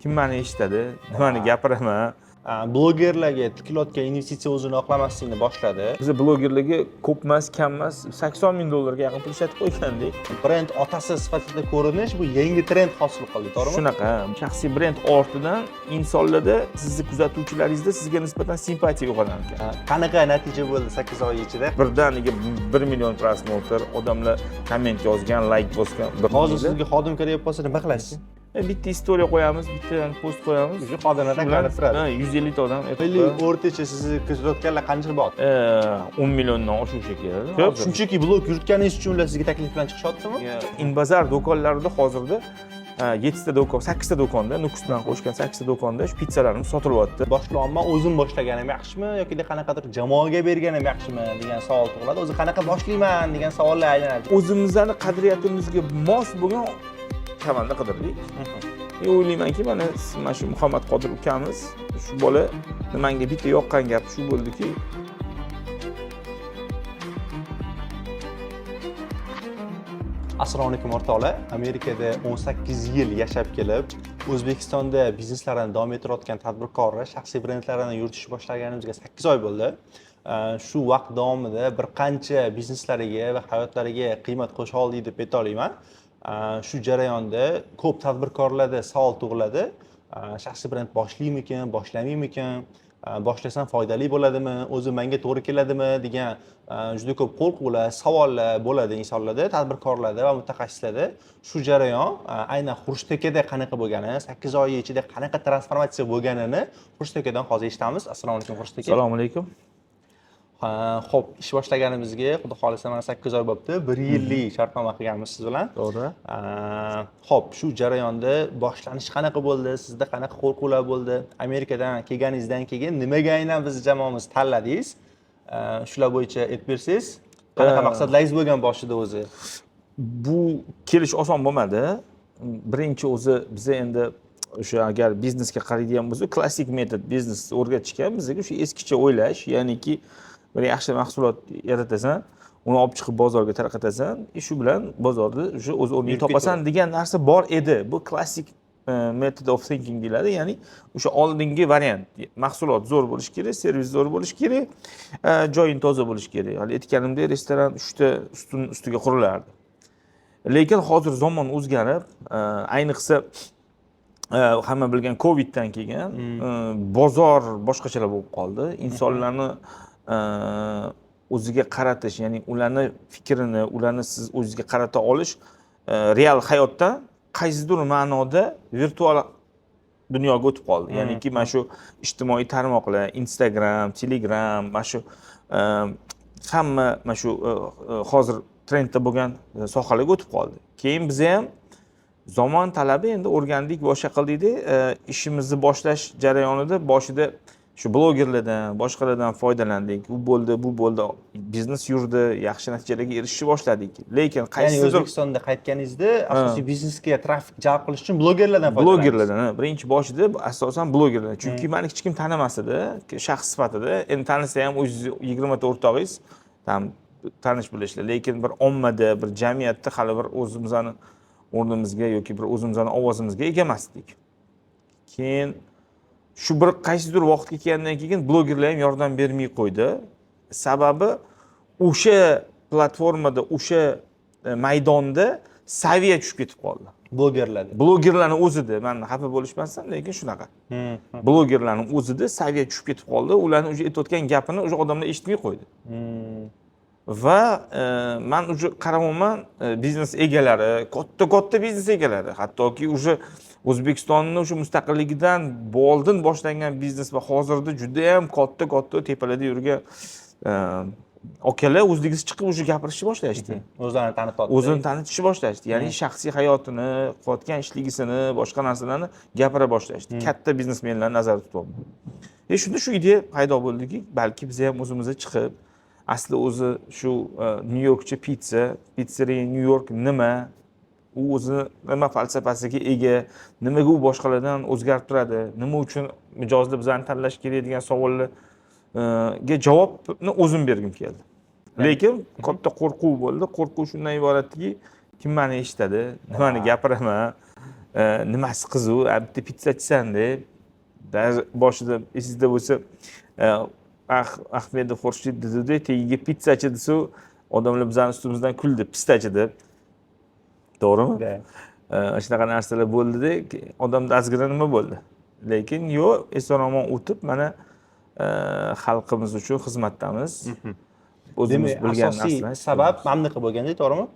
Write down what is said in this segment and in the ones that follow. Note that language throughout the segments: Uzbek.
kim meni eshitadi, nimani gapiraman. Blogerlarga tikilayotgan investitsiya o'zini oqlamaslikni boshladi. Biz blogerlarga ko'p emas, kam emas, $80,000 ga yaqin pul ishlatib qo'ygandik. Brend otasi sifatida ko'rinish bu yangi trend hosil qildi, to'g'rimi? Shunaqa, shaxsiy brend ortidan insonlarda, sizni kuzatuvchilaringizda sizga nisbatan simpatiya uyg'onar ekan. Qanaqa natija bo'ldi 8 oy ichida? Birdaniga 1 million prosmotr, odamlar komment yozgan, like bosgan. Hozir sizga xodim kerak bo'lsa nima qilasiz? Bitta istoriya qo'yamiz, bitta post qo'yamiz. Shu xodimlar taklif turadi. 150 ta odam. Milliy o'rtacha sizni kuzatayotganlar qancha bor? 10 milliondan oshishi kerak. Ko'p. Shunchaki blog yuritganingiz uchun ular sizga taklif bilan chiqishyaptimi? Inbazar do'konlarida hozirda 7 ta do'kon, 8 ta do'konda, Nukus bilan qo'shgan 8 ta do'konda shu pizzalarimiz sotilyapti. Boshlovman o'zim boshlaganim yaxshimi yoki qanaqadir jamoaga berganim yaxshimi degan savol tug'iladi. O'zi qanaqa boshlayman degan savollar aylanadi. O'zimizning qadriyatimizga mos bo'lgan komanda qidirdik. O'ylaymanki, mana shu Muhammad Qodir ukamiz, shu bola menga bitta yoqqan gap shu bo'ldiki, Assalomu alaykum o'rtoqlar. Amerikada 18 yil yashab kelib, O'zbekistonda bizneslarini davom ettirayotgan tadbirkorlar shaxsiy brendlarini yuritishni boshlaganimizga 8 oy bo'ldi. Shu vaqt davomida bir qancha bizneslariga va hayotlariga qiymat qo'sha oldik deb ayta olaman. Shu jarayonda ko'p tadbirkorlarda savol tug'iladi. Shaxsiy brend boshlaymikan, boshlamaymikan, boshlasam foydali bo'ladimi, o'zi menga to'g'ri keladimi degan juda ko'p qo'rquvlar, savollar bo'ladi insonlarda, tadbirkorlarda va mutaxassislarda. Shu jarayon aynan Xurshtekada qanaqa bo'lgani, 8 oy ichida qanaqa transformatsiya bo'lganini Xurshtekdan hozir eshitamiz. Assalomu alaykum Xurshtek. Assalomu alaykum. Xo'p, ish boshlaganimizga, xudo xolisa mana 8 oy bo'libdi. 1 yillik shartnoma qilganmiz siz bilan. To'g'ri. Xo'p, shu jarayonda boshlanish qanaqa bo'ldi? Sizda qanaqa qo'rquvlar bo'ldi? Amerikadan kelganingizdan keyin nimaga aynan biz jamoamiz tanladingiz? Shular bo'yicha aytib bersangiz, qanaqa maqsadlaringiz bo'lgan boshida o'zi? Bu kelish oson bo'lmadi. Birinchi o'zi biz endi o'sha agar biznesga qaraydigan bo'lsak, klassik metod biznes o'rgatishgan, bizga o'sha eskicha o'ylash, ya'niki bir yaxshi mahsulot yaratasan, uni olib chiqib bozorga tarqatasan, shu bilan bozorda o'sha o'z o'rnini topasan degan narsa bor edi. Bu klassik method of thinking deyiladi, ya'ni o'sha oldingi variant. Mahsulot zo'r bo'lishi kerak, servis zo'r bo'lishi kerak, joying toza bo'lishi kerak. Hali aytganimdek, restoran 3 ta ustiga qurilardi. Lekin hozir zamon o'zgarib, ayniqsa hamma bilgan Coviddan keyin bozor boshqachalar bo'lib qoldi. Insonlarni o'ziga qaratish, ya'ni ularni fikrini, ularni siz o'zingizga qarata olish real hayotdan qaysidir ma'noda virtual dunyoga o'tib qoldi. Ya'niki mana shu ijtimoiy tarmoqlar, Instagram, Telegram, mana shu hamma mana shu hozir trendda bo'lgan sohalarga o'tib qoldi. Keyin biz ham zamon talabi endi o'rgandik, boshqa qildikda ishimizni boshlash jarayonida boshida shu blogerlardan, boshqalardan foydalandik. Bu bo'ldi, biznes yurdi, yaxshi natijalarga erishishni boshladik. Lekin qaysidir O'zbekistonda qaytganingizda asosiy biznesga trafik jalb qilish uchun blogerlardan foydalandingiz. Blogerlardan, birinchi boshida asosan blogerlar. Chunki meni hech kim tanimas edi, shaxs sifatida. Endi tanisa ham o'z 20 ta o'rtog'ingiz tam tanish bilishlar. Lekin bir ommada, bir jamiyatda hali bir o'zimizning o'rnimizga yoki bir o'zimizning ovozimizga ega emasdik. Keyin shu bir qaysidir vaqtga kelgandan keyin blogerlar ham yordam bermay qo'ydi. Sababi o'sha platformada, o'sha maydonda saviya tushib ketib qoldi. Blogerlarning o'zida, men xafa bo'lishmasam, lekin shunaqa. Blogerlarning o'zida saviya tushib ketib qoldi. Ularning o'sha aytayotgan gapini o'sha odamlar eshitmay qo'ydi. Va men o'sha qarayman, biznes egalari, katta biznes egalari, hattoki o'sha O'zbekistonning o'sha mustaqilligidan oldin boshlangan biznes va hozirda juda ham katta tepalarda yurgan akalar o'zligiz chiqib o'sha gapirishni boshlashdi. O'zlarini tanitdi. O'zini tanitishni boshlashdi. Ya'ni shaxsiy hayotini, qilayotgan ishligisini, boshqa narsalarni gapira boshlashdi. Katta biznesmenlar nazarda tutyapti. Shunda shu idea paydo bo'ldiki, balki biz ham o'zimizga chiqib, asli o'zi shu New Yorkcha pizzeria New York nima? U o'zi nima falsafasiga ega, nimaga u boshqalardan o'zgarib turadi, nima uchun mijozlar bizani tanlash kerak degan savollarga javobni o'zim bergim keldi. Lekin katta qo'rquv bo'ldi. Qo'rquv shundan iboratki, kim meni eshitadi, nimani gapiraman, nimasi qiziq, bitta pitssachisan deb boshida esingizda bo'lsa Ahmedov Xurshid dedi, tagiga pitsachi desa, odamlar bizani ustimizdan kuldi, pistachi deb. To'g'rimi? Shunaqa narsalar bo'ldida, odamda ozgina nima bo'ldi. Lekin yo'q, eson-omon o'tib, mana xalqimiz uchun xizmatdamiz. O'zimiz bilgan asosiy sabab mana bunaqa bo'lganda, to'g'rimi?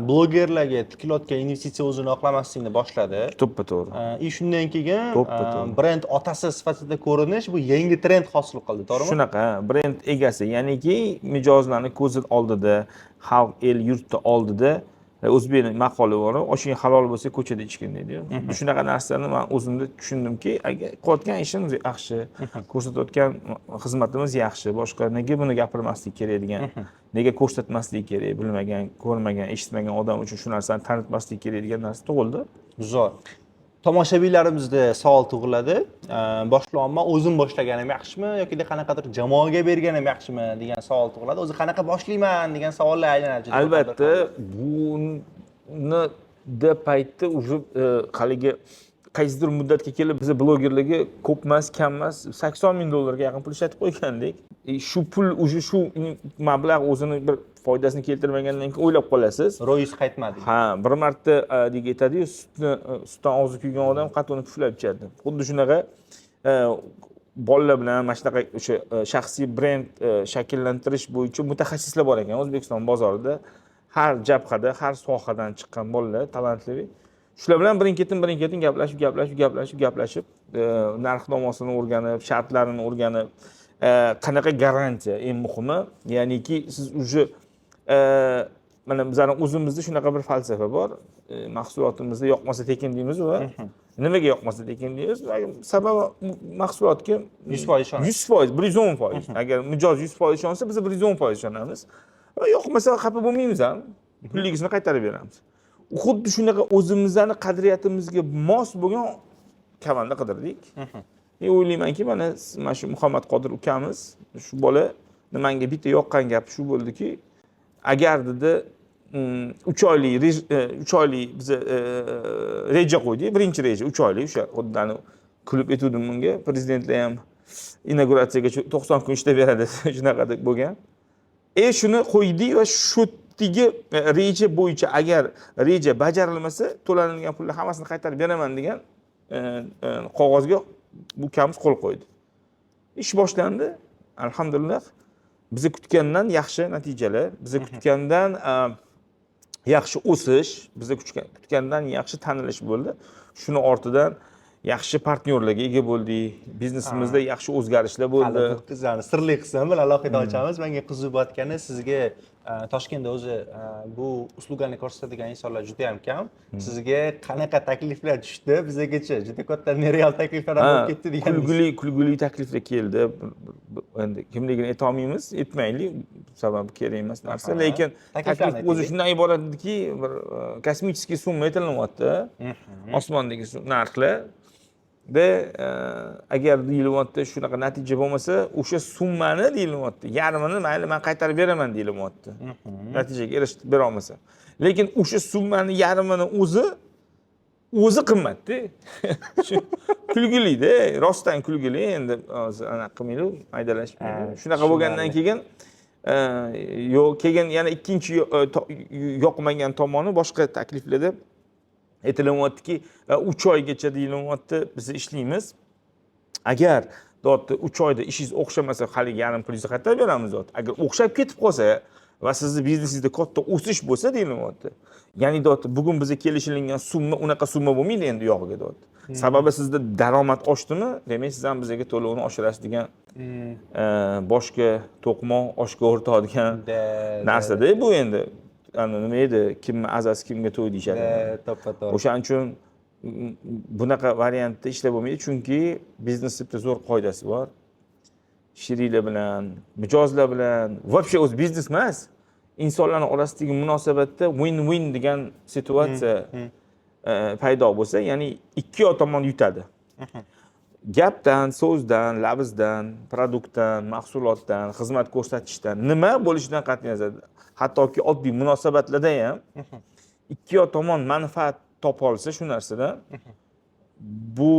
Blogerlarga tikilayotgan investitsiya o'zini oqlamaslikni boshladi. To'ppa-to'g'ri. Shundan keyin brend otasi sifatida ko'rinish bu yangi trend hosil qildi, to'g'rimi? Shunaqa, brend egasi, ya'niki mijozlarning ko'zi oldida, xalq el yurtni oldida o'zbek maqoli bor, oshing halol bo'lsa ko'chada ichgin deydi. Shunaqa narsalarni men o'zimda tushundimki, agar qilayotgan ishimiz yaxshi, ko'rsatayotgan xizmatimiz yaxshi, boshqa nega buni gapirmaslik kerak degan, nega ko'rsatmaslik kerak, bilmagan, ko'rmagan, eshitmagan odam uchun shu narsani tanitmaslik kerak degan narsa tug'ildi. Zo'r. Tomoshabinlarimizda savol tug'iladi. Boshlanma o'zim boshlaganim yaxshimi yoki qanaqadir jamoaga berganim yaxshimi degan savol tug'iladi. O'zi qanaqa boshlayman degan savollar aylanadi. Albatta, buni de paytda уже haligi qaysidir muddatga kelib biz blogerlarga ko'p emas, kam emas, $80,000 ga yaqin pul ishlatib qo'ygandik. Shu pul уже shu mablag' o'zini bir foydasini keltirmagandan keyin o'ylab qolasiz. Ro'yis qaytmadi. Ha, bir marta deb aytadi-yu, sutdan og'zi kuygan odam qatini puflab ichadi. Xuddi shunaqa bolalar bilan mana shunaqa o'sha shaxsiy brend shakllantirish bo'yicha mutaxassislar bor ekan O'zbekiston bozorida. Har jabhada, har sohadan chiqqan bolalar, talantli. Shular bilan birin-ketin gaplashib, narx-namozni o'rganib, shartlarini o'rganib, qanaqa garantiya eng muhimi, ya'niki siz уже mana bizning o'zimizda shunaqa bir falsafa bor. Mahsulotimizda yoqmasa tekin deymiz va nimaga yoqmasa tekin deymiz? Sababi mahsulotga 100% ishonamiz. 100%, 110%. Agar mijoz 100% ishonsa, biz 110% ishonamiz. Va yoqmasa xafa bo'lmaymiz ham. Pulligisini qaytarib beramiz. Xuddi shunaqa o'zimizning qadriyatimizga mos bo'lgan komanda qidirdik. O'ylaymanki, mana shu Muhammad Qodir ukamiz, shu bola menga bitta yoqqan gap shu bo'ldiki, agar dedi 3 oylik biz reja qo'ydik, birinchi reja 3 oylik, o'sha xuddani kulib aytdim bunga, prezidentlar ham inauguratsiyaga 90 kun ishlab beradi, shunaqa deb bo'lgan. Shuni qo'ydik va shu reja bo'yicha agar reja bajarilmasa, to'lanilgan pulni hammasini qaytarib beraman degan qog'ozga bu kamiz qo'l qo'ydi. Ish boshlandi. Alhamdulillah. Biz kutgandan yaxshi natijalar, biz kutgandan yaxshi o'sish, biz kutgandan yaxshi tanilish bo'ldi. Shuni ortidan yaxshi partnyorlarga ega bo'ldik. Biznesimizda yaxshi o'zgarishlar bo'ldi. Qizlarni sirli qismini bilan alohida ochamiz. Menga qiziq bo'layotgani, sizga Toshkentda o'zi bu uslugani ko'rsatadigan insonlar juda ham kam. Sizga qanaqa takliflar tushdi? Bizgacha juda katta nereal takliflar ham bo'lib ketdi deganingiz. Kulguli takliflar keldi. Endi kimligini aytolmaymiz, aytmaylik, sababi kerak emas narsa. Lekin taklif o'zi shundan iborat ediki, bir kosmический summa aytilyapti. Osmondagi narxlar. Agar deyilyapti shunaqa natija bo'lmasa, o'sha summani deyilyapti, yarmini mayli men qaytarib beraman deyilyapti. Natijaga erishib bera olmasa. Lekin o'sha summani yarmini o'zi qimmatda. Kulgili-da, rostdan kulgili, endi anaqa qilmaylik, aydalashmaylik. Shunaqa bo'lgandan keyin keyin yana ikkinchi yoqmagan tomoni boshqa takliflarda aytilyaptiki, 3 oygacha deyilyapti, biz ishlaymiz. Agar 3 oyda ishingiz o'xshamasa, haligi yarim pulingizni qaytarib beramiz. Agar o'xshab ketib qolsa va sizning biznesingizda katta o'sish bo'lsa deyilyapti. Ya'ni bugun bizga kelishilgan summa unaqa summa bo'lmaydi endi yog'iga. Sababi sizda daromad oshdimi, demak siz ham bizga to'lovni oshirasiz degan boshqa to'qmoq oshga o'rtadigan narsa-da bu endi. Nima edi, kimni azasi kimga to'y deyishadi. To'ppa-to'g'ri. O'shaning uchun bunaqa variantda ishlab bo'lmaydi, chunki biznesda zo'r qoidasi bor. Sheriklar bilan, mijozlar bilan, вообще o'z biznes emas, insonlarning orasidagi munosabatda win-win degan situatsiya paydo bo'lsa, ya'ni ikki tomon yutadi. Gapdan, so'zdan, labizdan, produktdan, mahsulotdan, xizmat ko'rsatishdan, nima bo'lishidan qat'iy nazar, hattoki oddiy munosabatlarda ham ikki tomon manfaat topa olsa shu narsadan bu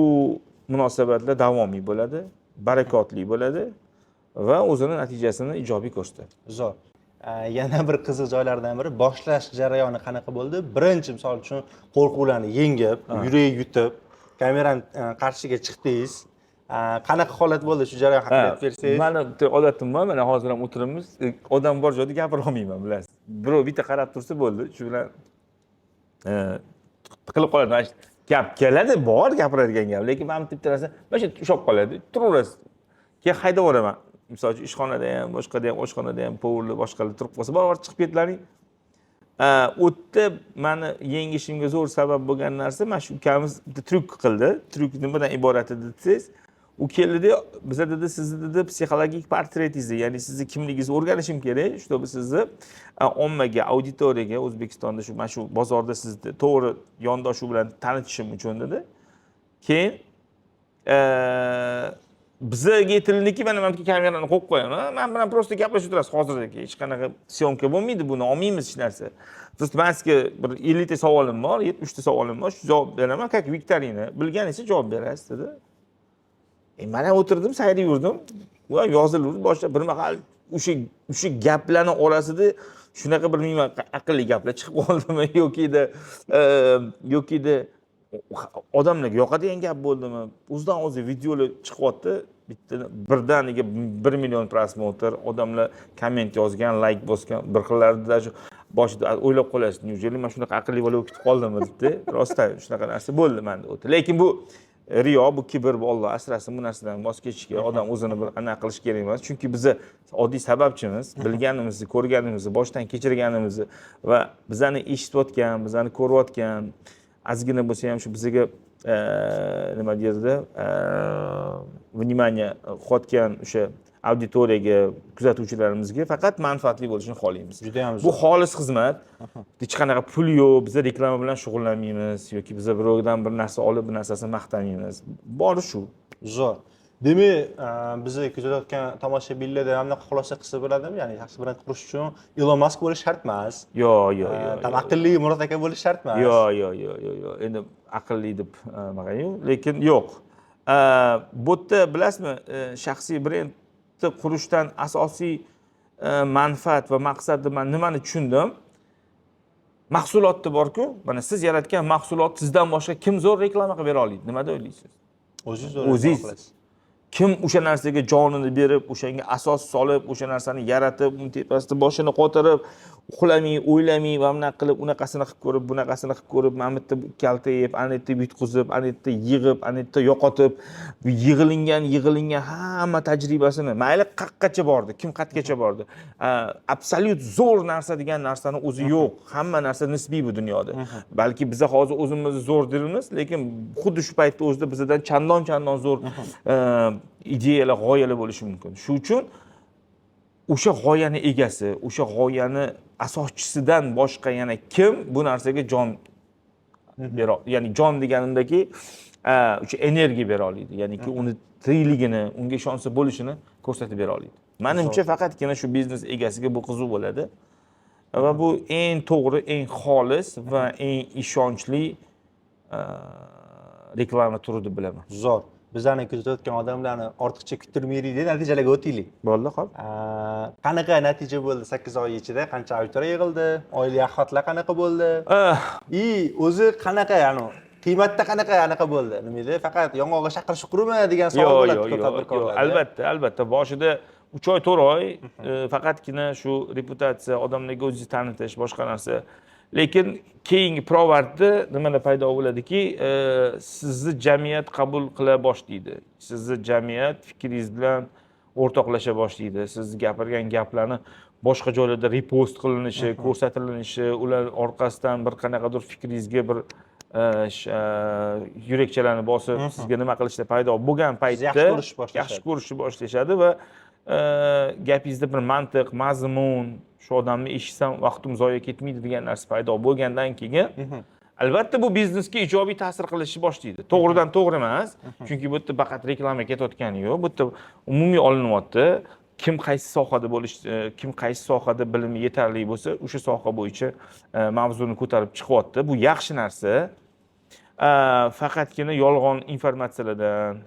munosabatlar davomiy bo'ladi, barakotli bo'ladi va o'zini natijasini ijobiy ko'rsatadi. Zo'r. Yana bir qiziq joylardan biri boshlash jarayoni qanaqa bo'ldi? Birinchi misol uchun qo'rquvlarni yengib, yurak yutib, kamerani qarshiga chiqdingiz. Qanaqa holat bo'ldi shu jarayon haqida aytib bersangiz? Mani odatim bor, mana hozir ham o'tiribmiz. Odam bor joyda gapira olmayman, bilasiz. Birov bitta qarab tursa bo'ldi, shu bilan tiqilib qoladi. Gap keladi, bor gapiradigan gap, lekin mana bitta narsa mana shu ushlab qoladi. Turaverasiz. Keyin haydab yuboraman. Misol uchun ishxonada ham, boshqada ham, oshxonada ham povurlar boshqalar turib qolsa, bor chiqib ketlaring. O'tda mani yengishimga zo'r sabab bo'lgan narsa mana shu ukamiz bitta tryuk qildi. Tryuk nimadan iborat edi desangiz, u keldi, biza dedi, sizni dedi psixologik portretingizni, ya'ni sizni kimligingizni o'rganishim kerak, чтобы sizni ommaga, auditoriyaga O'zbekistonda shu mana shu bozorda sizni to'g'ri yondoshuv bilan tanitishim uchun dedi. Keyin bizga aytildiki, mana bu kamerani qo'yib qo'yaman. Men bilan prosta gaplashib turasiz hozirgi. Hech qanaqa syomka bo'lmaydi, buni olmaymiz hech narsa. Prosta men sizga bir 50 ta savolim bor, 70 ta savolim bor, shu javob beraman, как viktorina. Bilganingizni javob berasiz dedi. Mana o'tirdim, sayr yurdim. Va yozildi, boshqa bir mahal o'sha gaplarning orasida shunaqa bir bilmayman aqlli gaplar chiqib qoldimi yoki odamlarga yoqadigan gap bo'ldimi? O'zidan o'zi videolar chiqyapti. Bitta birdaniga 1 million prosmotr, odamlar komment yozgan, like bosgan, bir xillarda даже boshida o'ylab qolyapsiz, "Неужели men shunaqa aqlli bo'lib ketib qoldimmi?" deb. Rostdan shunaqa narsa bo'ldi menda o'tdi. Lekin bu riyo, bu kibr, bu Alloh asrasin, bu narsadan voz kechishga odam o'zini bir anaqa qilish kerak emas. Chunki biz oddiy sababchimiz, bilganimizni, ko'rganimizni, boshdan kechirganimizni va bizani eshitayotgan, bizani ko'rayotgan, ozgina bo'lsa ham shu bizga nima deydi, vнимание qilayotgan o'sha auditoriyaga, kuzatuvchilarimizga faqat manfaatli bo'lishini xohlaymiz. Juda ham bu xolis xizmat. Hech qanaqa pul yo'q, biz reklama bilan shug'ullanmaymiz yoki biz birovdan bir narsa olib, bir narsasini maqtamaymiz. Bori shu. Zo'r. Demak, bizni kuzatayotgan tomoshabinlarda ham qanaqa xulosa qilsa bo'ladimi? Ya'ni shaxsiy brend qurish uchun Elon Musk bo'lish shart emas. Yo'q. Tam aqlli Murod aka bo'lish shart emas. Yo'q. Endi aqlli deb maqayyu, lekin yo'q. Bu yerda bilasizmi, shaxsiy brendni qurishdan asosiy manfaat va maqsadni men nimani tushundim? Mahsulotda bor-ku, mana siz yaratgan mahsulot sizdan boshqa kim zo'r reklama qilib bera oladi? Nima deysiz? O'zingiz. Kim o'sha narsaga jonini berib, o'shanga asos solib, o'sha narsani yaratib, uni tepasida boshini qotirib, uxlamay, o'ylamay va bunaqa qilib, unaqasini qilib ko'rib, bunaqasini qilib ko'rib, mana bu yerda kalta yeb, ana yerda yutqizib, ana yerda yig'ib, ana yerda yo'qotib, yig'ilingan hamma tajribasini, mayli qaqqacha bordi, kim qayergacha bordi. Absolyut zo'r narsa degan narsani o'zi yo'q. Hamma narsa nisbiy bu dunyoda. Balki biz hozir o'zimizni zo'r deymiz, lekin xuddi shu paytda o'zida bizdan chandon zo'r ideyalar, g'oyalar bo'lishi mumkin. Shu uchun o'sha g'oyani egasi, o'sha g'oyani asoschisidan boshqa yana kim bu narsaga jon beradi? Ya'ni jon deganimdagi o'sha energiya bera oladi. Ya'niki uni tirikligini, unga ishonsa bo'lishini ko'rsatib bera oladi. Menimcha faqatgina shu biznes egasiga bu qiziq bo'ladi. Va bu eng to'g'ri, eng xolis va eng ishonchli reklama turi deb bilaman. Zo'r. Bizlarni kuzatayotgan odamlarni ortiqcha kuttirmaylik deb natijalarga o'taylik. Bo'ldi, xo'p. Qanaqa natija bo'ldi 8 oy ichida? Qancha auditoriya yig'ildi? Oilaviy axlatlar qanaqa bo'ldi? O'zi qanaqa, ya'ni qiymatda qanaqa bo'ldi? Nima edi? Faqat yong'oqqa chaqirish qurumi degan savol bo'ladi tadbirkorlarda. Albatta. Boshida 3 oy, 4 oy faqatgina shu reputatsiya, odamlarga o'zingizni tanitish, boshqa narsa. Lekin keyingi provartda nimalar paydo bo'ladiki, sizni jamiyat qabul qila boshlaydi. Sizni jamiyat fikringiz bilan o'rtoqlasha boshlaydi. Siz gapirgan gaplarni boshqa joylarda repost qilinishi, ko'rsatilinishi, ular orqasidan bir qanaqadir fikringizga bir yurakchalarni bosib, sizga nima qilishda paydo bo'lgan paytda yaxshi ko'rishni boshlashadi va gapingizda bir mantiq, mazmun, shu odamni eshitsam vaqtim zoya ketmaydi degan narsa paydo bo'lgandan keyin albatta bu biznesga ijobiy ta'sir qilishni boshlaydi. To'g'ridan to'g'ri emas, chunki bu yerda faqat reklama ketayotgani yo'q, bu yerda umumiy olinyapti. Kim qaysi sohada kim qaysi sohada bilimi yetarli bo'lsa, o'sha soha bo'yicha mavzuni ko'tarib chiqyapti. Bu yaxshi narsa. faqatgina yolg'on informatsiyalardan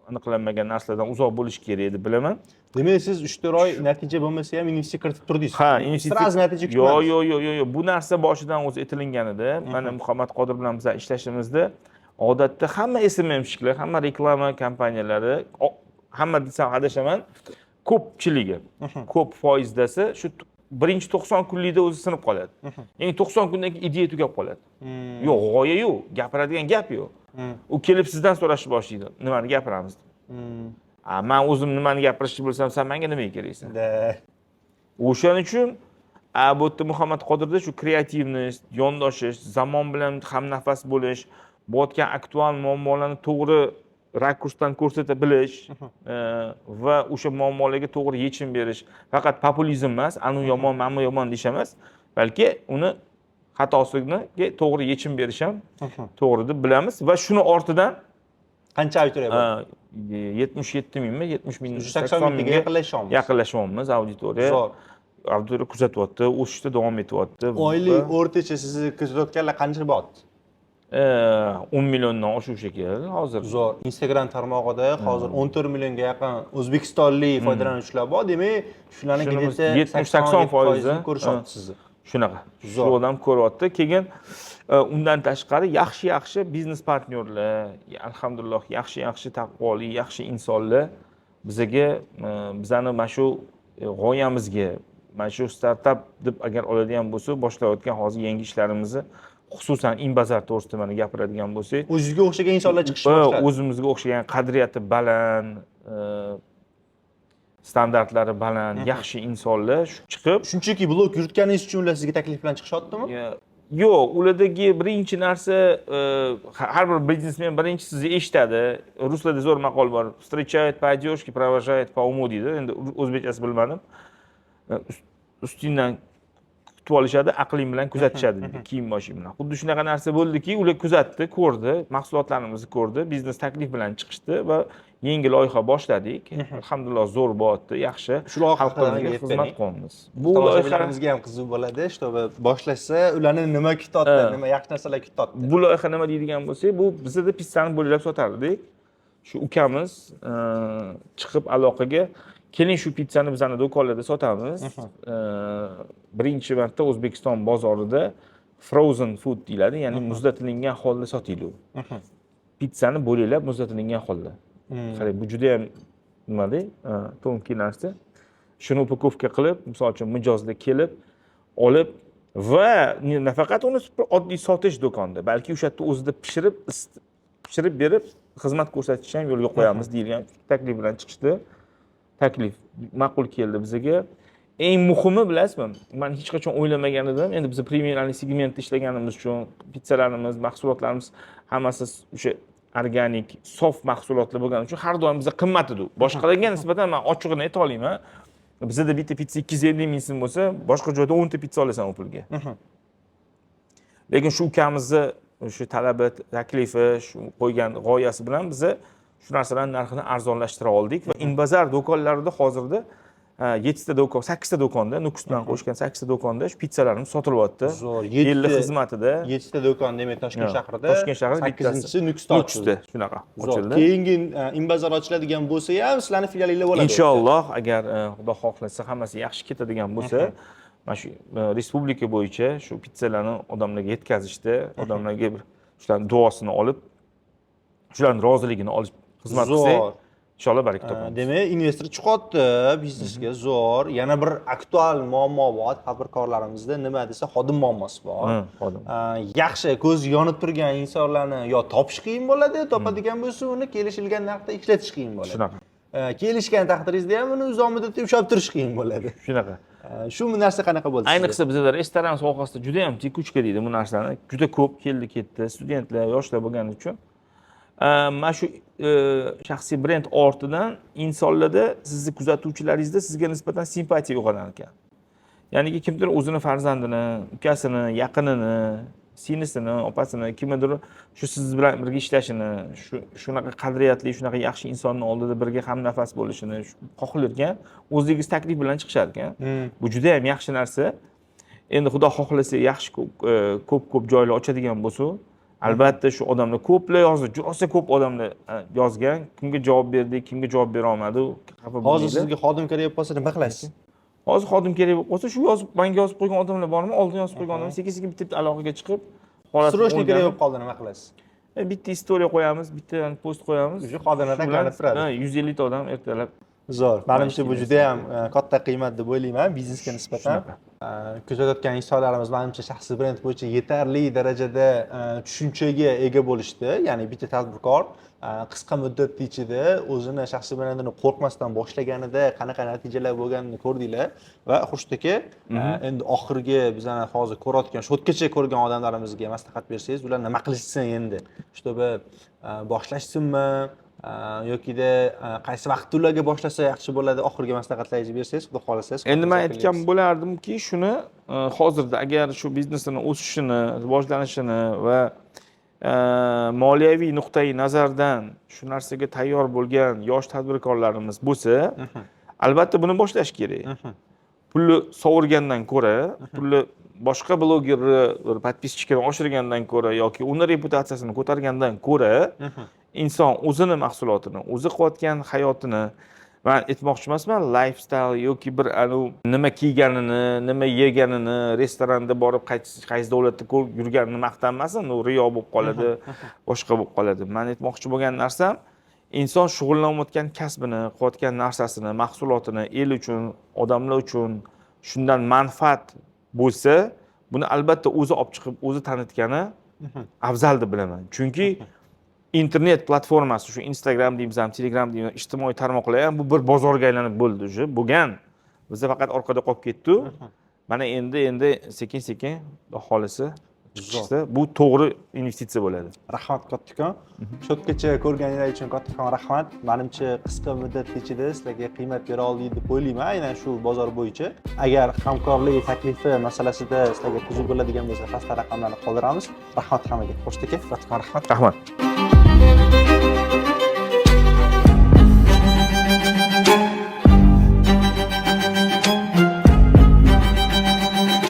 aniqlanmagan narsalardan uzoq bo'lish kerak deb bilaman. Demak, siz 3-4 oy natija bo'lmasa ham investitsiya kiritib turdingiz. Ha, Sразу natija kutmadingiz. yo'q. Bu narsa boshidan o'zi aytilingan edi. Mana Muhammad Qodir bilan biz ishlashimizda odatda hamma SMM'chilar, hamma reklama kompaniyalari, hamma desam adashaman, ko'pchiligi, ko'p foizdasi shu birinchi 90 kunlikda o'zi sinib qoladi. Endi 90 kundan keyin ideya tugab qoladi. Yo'q, g'oya yo'q, gapiradigan gap yo'q. U kelib sizdan so'rashni boshlaydi. Nimani gapiramiz? Men o'zim nimani gapirishni bilsam, sen menga nimaga keraksan? O'shaning uchun bu yerda Muhammad Qodirda shu kreativnost, yondoshish, zamon bilan hamnafas bo'lish, bo'layotgan aktual muammolarni to'g'ri rakursdan ko'rsata bilish va o'sha muammolarga to'g'ri yechim berish. Faqat populizm emas, anu yomon, mana yomon deyish emas, balki uni xatosiga to'g'ri yechim berish ham to'g'ri deb bilamiz va shuni ortidan qancha auditoriya bor? 77 mingmi, 70 ming, 80 mingga yaqinlashyapmiz auditoriya. Zo'r. Auditoriya kuzatyapti, o'sishda davom etyapti. Oylik o'rtacha sizni kuzatayotganlar qancha bo'lyapti? 10 milliondan oshib shekilli hozir. Zo'r. Instagram tarmog'ida hozir 14 millionga yaqin o'zbekistonlik foydalanuvchilar bor. Demak, shularning где-то 70-80% ko'rishyapti sizni. Shunaqa. Shu odam ko'ryapti. Keyin undan tashqari yaxshi biznes partnyorlar, alhamdulillah yaxshi taqvoli, yaxshi insonlar bizani mana shu g'oyamizga, mana shu startap deb agar oladigan bo'lsa, boshlayotgan hozir yangi ishlarimizni, xususan Inbazar to'g'risida mana gapiradigan bo'lsak, o'zingizga o'xshagan insonlar chiqishni boshladi. O'zimizga o'xshagan qadriyati baland, standartlari baland, yaxshi insonlar chiqib, shunchaki blog yuritganingiz uchun ular sizga taklif bilan chiqishyaptimi? Yo'q, ulardagi birinchi narsa, har bir biznesmen birinchi sizni eshitadi. Ruslarda zo'r maqol bor. Встречают по одежке, провожают по уму deydi. Endi o'zbekchasi bilmadim. Ustingdan kutib olishadi, aqling bilan kuzatishadi deydi, kiyim boshing bilan. Xuddi shunaqa narsa bo'ldiki, ular kuzatdi, ko'rdi, mahsulotlarimizni ko'rdi, biznes taklif bilan chiqishdi va yangi loyiha boshladik. Alhamdulillah zo'r bo'lyapti, yaxshi. Shu loyihaga xizmat qilyapmiz. Bu loyihamizga ham qiziq bo'ladi, чтобы boshlashsa, ularni nima kutyapti, nima yaxshi narsalar kutyapti. Bu loyiha nima deydigan bo'lsak, bu bizda pizzani bo'lib sotardik. Shu ukamiz chiqib aloqaga, keling shu pizzani bizani do'konlarda sotamiz. Birinchi marta O'zbekiston bozorida frozen food deyiladi, ya'ni muzlatilgan holda sotiladi. Pizzani bo'lib muzlatilgan holda. Qarang, bu juda ham nima-da, tonki narsa. Shuni upakovka qilib, misol uchun mijozda kelib, olib va nafaqat uni oddiy sotish do'konda, balki o'sha yerda o'zida pishirib berib, xizmat ko'rsatish ham yo'lga qo'yamiz deyilgan taklif bilan chiqishdi. Taklif ma'qul keldi bizga. Eng muhimi bilasizmi? Men hech qachon o'ylamagan edim. Endi biz premium segmentda ishlaganimiz uchun pizzalarimiz, mahsulotlarimiz hammasi o'sha organik, sof mahsulotlar bo'lgani uchun har doim bizga qimmat edi. Boshqalarga nisbatan men ochig'ini ayta olaman. Bizda bitta pizza 250 ming so'm bo'lsa, boshqa joyda 10 ta pizza olasan u pulga. Lekin shu ukamizni shu talabi, taklifi, shu qo'ygan g'oyasi bilan biz shu narsalarning narxini arzonlashtira oldik va Inbazar do'konlarida hozirda 7 ta do'kon, 8 ta do'konda, Nukus bilan qo'shgan 8 ta do'konda shu pizzalarimiz sotilyapti. Zo'r. Yillik xizmatida 7 ta do'kon, demak Toshkent shahrida. Toshkent shahrida 8-inchisi Nukusda ochildi. Shunaqa ochildi. Keyingi Inbazar ochiladigan bo'lsa ham sizlarning filialinglar bo'ladi. Inshaalloh, agar Xudo xohlasa hammasi yaxshi ketadigan bo'lsa, mana shu respublika bo'yicha shu pizzalarni odamlarga yetkazishda, odamlarga bir shularning duosini olib, shularning roziligini olish xizmat qilsak, inshaalloh baraka topamiz. Demak, investor chiqyapti biznesga zo'r. Yana bir aktual muammo bor tadbirkorlarimizda, nima desa, xodim muammosi bor. Xodim. Yaxshi ko'z yonib turgan insonlarni yo topish qiyin bo'ladi, topadigan bo'lsa, uni kelishilgan narxda ishlatish qiyin bo'ladi. Shunaqa. Kelishgan taqdiringizda ham uni uzoq muddatda ushlab turish qiyin bo'ladi. Shunaqa. Shu narsa qanaqa bo'ldi? Ayniqsa bizda restoran sohasida juda ham tekuchka deydi bu narsani. Juda ko'p keldi-ketdi, studentlar, yoshlar bo'lgani uchun. Mana shu shaxsiy brend ortidan insonlarda, sizni kuzatuvchilaringizda sizga nisbatan simpatiya uyg'onar ekan. Ya'ni kimdir o'zini farzandini, ukasini, yaqinini, singlisini, opasini, kimdir shu siz bilan birga ishlashini, shunaqa qadriyatli, shunaqa yaxshi insonning oldida birga hamnafas bo'lishini xohlarkan, o'zingiz taklif bilan chiqishar ekan. Bu juda ham yaxshi narsa. Endi Xudo xohlasa yaxshi ko'p joylar ochadigan bo'lsa, Albatta shu odamlar ko'plar yozdi, juda ko'p odamlar yozgan, kimga javob berdik, kimga javob bera olmadi, xafa Hozir bo'lmaydi. sizga xodim kerak bo'lsa nima qilasiz? Hozir xodim kerak bo'lsa shu menga yozib qo'ygan odamlar bormi? Oldin yozib qo'ygan odamlar sekin-sekin bitta aloqaga chiqib, Srochniy kerak bo'lib qoldi, nima qilasiz? bitta istoriya qo'yamiz, bitta post qo'yamiz. Shu xodimlar taklif turadi. 150 ta odam ertalab. Zo'r. Menimcha bu juda ham katta qiymat deb o'ylayman biznesga nisbatan. Kuzatayotgan insonlarimiz menimcha shaxsiy brend bo'yicha yetarli darajada tushunchaga ega bo'lishdi. Ya'ni bitta tadbirkor qisqa muddat ichida o'zini shaxsiy brendini qo'rqmasdan boshlaganida qanaqa natijalar bo'lganini ko'rdinglar va Xurshid aka, endi oxirgi bizani hozir ko'rayotgan, shotgacha ko'rgan odamlarimizga maslahat bersangiz, ular nima qilishsin endi? Чтобы boshlashsinmi yokida qaysi vaqtda ularga boshlasa yaxshi bo'ladi, oxirgi maslahatlaringizni bersangiz, xudo xolasa. Endi men aytgan bo'lardimki, shuni hozirda agar shu biznesini o'sishini, rivojlanishini va moliyaviy nuqtai nazardan shu narsaga tayyor bo'lgan yosh tadbirkorlarimiz bo'lsa, albatta buni boshlash kerak. Pulni sovurgandan ko'ra, pulni boshqa blogerni podpischikani oshirgandan ko'ra yoki uni reputatsiyasini ko'targandan ko'ra, inson o'zini mahsulotini, o'zi qilayotgan hayotini, men aytmoqchi emasman, lifestyle yoki bir nima kiyganini, nima yeganini, restoranda borib qaysi davlatda yurganini maqtanmasin, u riyo bo'lib qoladi, boshqa bo'lib qoladi. Men aytmoqchi bo'lgan narsam, inson shug'ullanayotgan kasbini, qilayotgan narsasini, mahsulotini el uchun, odamlar uchun shundan manfaat bo'lsa, buni albatta o'zi olib chiqib, o'zi tanitgani afzal deb bilaman. Chunki internet platformasi, shu Instagram deymiz ham, Telegram deymiz, ijtimoiy tarmoqlar ham bu bir bozorga aylanib bo'ldi уже, bo'lgan. Biz faqat orqada qolib ketdi. Mana endi sekin-sekin xohlasa chiqsa, bu to'g'ri investitsiya bo'ladi. Rahmat kattakon. Shotgacha ko'rganingiz uchun kattakon rahmat. Menimcha qisqa muddat ichida sizlarga qiymat bera oldik deb o'ylayman, aynan shu bozor bo'yicha. Agar hamkorlik taklifi masalasida sizlarga qiziq bo'ladigan bo'lsa, pastda raqamlarni qoldiramiz. Rahmat hammaga. Xurshid aka, kattakon rahmat. Rahmat.